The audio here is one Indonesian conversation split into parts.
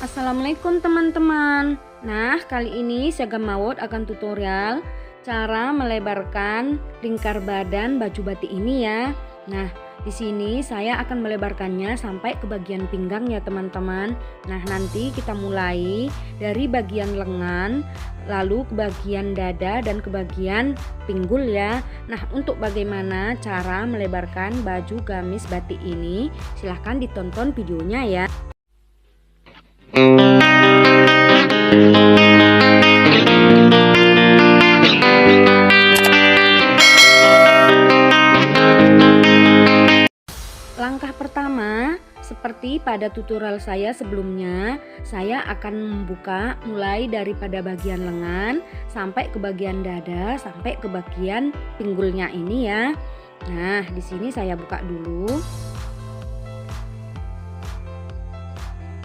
Assalamualaikum teman-teman. Nah, kali ini Syagam Mawot akan tutorial cara melebarkan lingkar badan baju batik ini ya. Nah, di sini saya akan melebarkannya sampai ke bagian pinggang ya teman-teman. Nah, nanti kita mulai dari bagian lengan, lalu ke bagian dada dan ke bagian pinggul ya. Nah, untuk bagaimana cara melebarkan baju gamis batik ini, silahkan ditonton videonya ya. Langkah pertama, seperti pada tutorial saya sebelumnya, saya akan membuka mulai daripada bagian lengan sampai ke bagian dada sampai ke bagian pinggulnya ini ya. Nah, di sini saya buka dulu.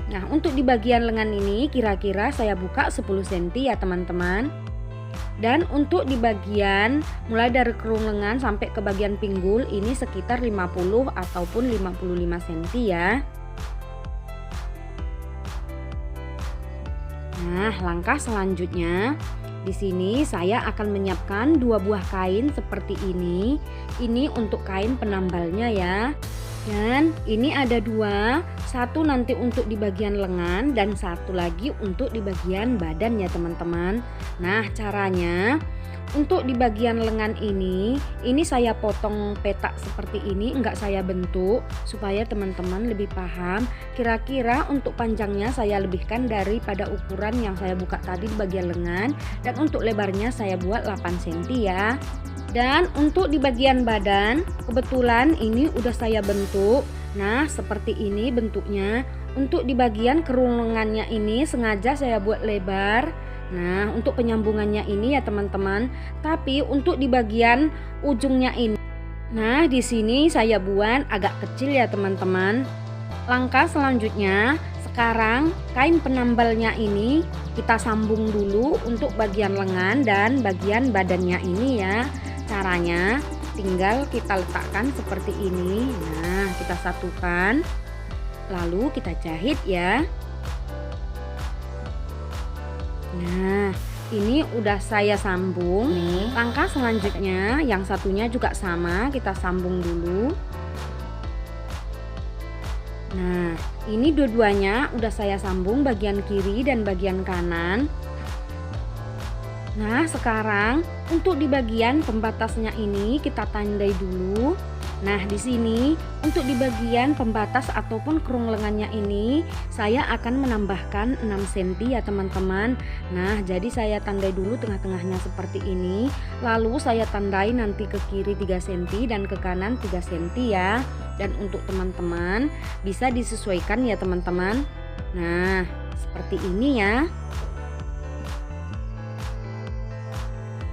Nah, untuk di bagian lengan ini kira-kira saya buka 10 cm ya teman-teman. Dan untuk di bagian mulai dari kerung lengan sampai ke bagian pinggul ini sekitar 50 ataupun 55 cm ya. Nah, langkah selanjutnya di sini saya akan menyiapkan 2 buah kain seperti ini. Ini untuk kain penambalnya ya. Dan ini ada 2, satu nanti untuk di bagian lengan dan satu lagi untuk di bagian badan ya teman-teman. Nah, caranya untuk di bagian lengan ini saya potong petak seperti ini, enggak saya bentuk supaya teman-teman lebih paham. Kira-kira untuk panjangnya saya lebihkan daripada ukuran yang saya buka tadi di bagian lengan, dan untuk lebarnya saya buat 8 cm ya. Dan untuk di bagian badan kebetulan ini udah saya bentuk. Nah, seperti ini bentuknya. Untuk di bagian kerung lengannya ini sengaja saya buat lebar. Nah, untuk penyambungannya ini ya teman-teman. Tapi untuk di bagian ujungnya ini, nah di sini saya buat agak kecil ya teman-teman. Langkah selanjutnya, sekarang kain penambalnya ini kita sambung dulu untuk bagian lengan dan bagian badannya ini ya. Caranya tinggal kita letakkan seperti ini. Nah, kita satukan lalu kita jahit ya. Nah, ini udah saya sambung. Langkah selanjutnya yang satunya juga sama, kita sambung dulu. Nah, ini dua-duanya udah saya sambung bagian kiri dan bagian kanan. Nah, sekarang untuk di bagian pembatasnya ini kita tandai dulu. Nah, di sini untuk di bagian pembatas ataupun kerung lengannya ini saya akan menambahkan 6 cm ya teman-teman. Nah, jadi saya tandai dulu tengah-tengahnya seperti ini. Lalu saya tandai nanti ke kiri 3 cm dan ke kanan 3 cm ya. Dan untuk teman-teman bisa disesuaikan ya teman-teman. Nah, seperti ini ya.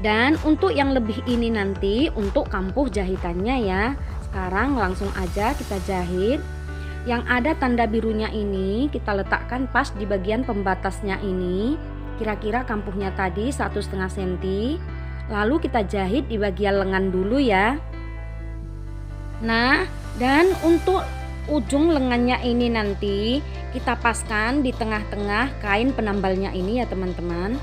Dan untuk yang lebih ini nanti untuk kampuh jahitannya ya. Sekarang langsung aja kita jahit. Yang ada tanda birunya ini kita letakkan pas di bagian pembatasnya ini. Kira-kira kampuhnya tadi 1,5 cm. Lalu kita jahit di bagian lengan dulu ya. Nah, dan untuk ujung lengannya ini nanti kita paskan di tengah-tengah kain penambalnya ini ya teman-teman.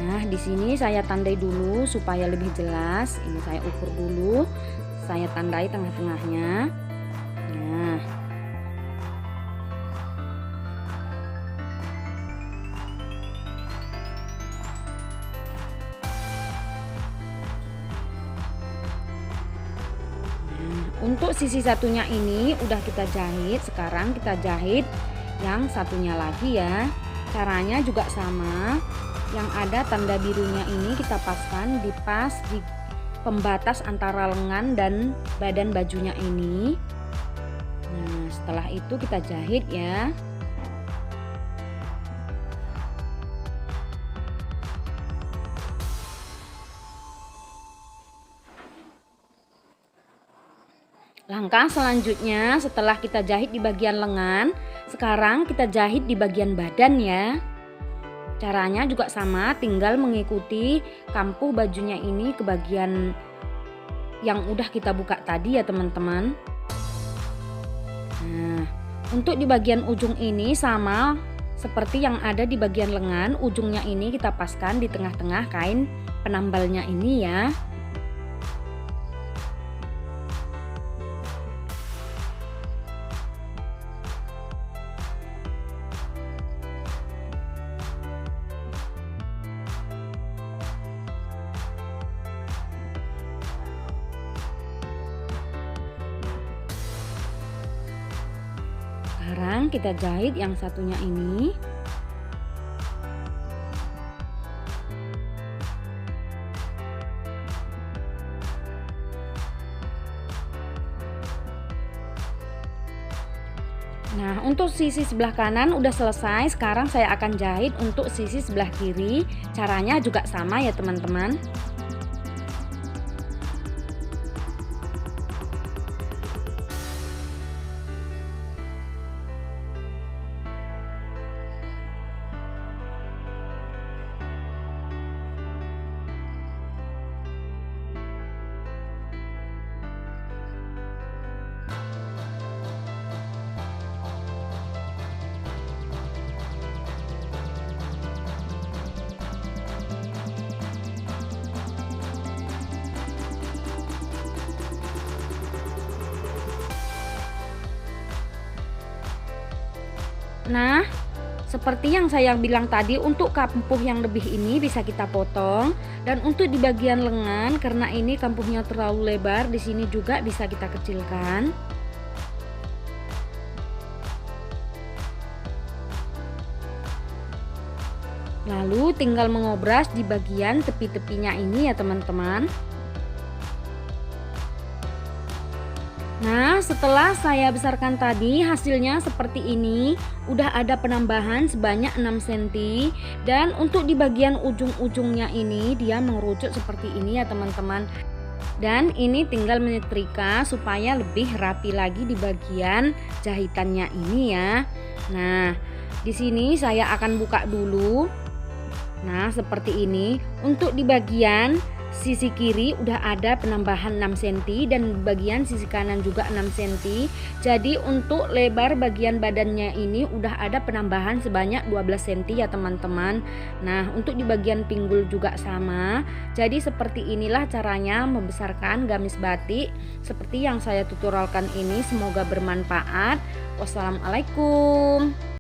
Nah, di sini saya tandai dulu supaya lebih jelas. Ini saya ukur dulu. Saya tandai tengah-tengahnya. Nah. Untuk sisi satunya ini udah kita jahit. Sekarang kita jahit yang satunya lagi ya. Caranya juga sama. Yang ada tanda birunya ini kita paskan di pas di pembatas antara lengan dan badan bajunya ini. Nah, setelah itu kita jahit ya. Langkah selanjutnya setelah kita jahit di bagian lengan, sekarang kita jahit di bagian badan ya. Caranya juga sama, tinggal mengikuti kampuh bajunya ini ke bagian yang udah kita buka tadi ya teman-teman. Nah, untuk di bagian ujung ini sama seperti yang ada di bagian lengan, ujungnya ini kita paskan di tengah-tengah kain penambalnya ini ya. Sekarang kita jahit yang satunya ini. Nah, untuk sisi sebelah kanan udah selesai. Sekarang saya akan jahit untuk sisi sebelah kiri. Caranya juga sama ya teman-teman. Nah, seperti yang saya bilang tadi, untuk kampuh yang lebih ini bisa kita potong, dan untuk di bagian lengan karena ini kampuhnya terlalu lebar, di sini juga bisa kita kecilkan. Lalu tinggal mengobras di bagian tepi-tepinya ini ya teman-teman. Nah, setelah saya besarkan tadi hasilnya seperti ini. Udah ada penambahan sebanyak 6 cm. Dan untuk di bagian ujung-ujungnya ini dia mengerucut seperti ini ya teman-teman. Dan ini tinggal menyetrika supaya lebih rapi lagi di bagian jahitannya ini ya. Nah, di sini saya akan buka dulu. Nah, seperti ini. Untuk di bagian sisi kiri udah ada penambahan 6 cm dan bagian sisi kanan juga 6 cm. Jadi untuk lebar bagian badannya ini udah ada penambahan sebanyak 12 cm ya teman-teman. Nah, untuk di bagian pinggul juga sama. Jadi seperti inilah caranya membesarkan gamis batik seperti yang saya tutorialkan ini. Semoga bermanfaat. Wassalamualaikum.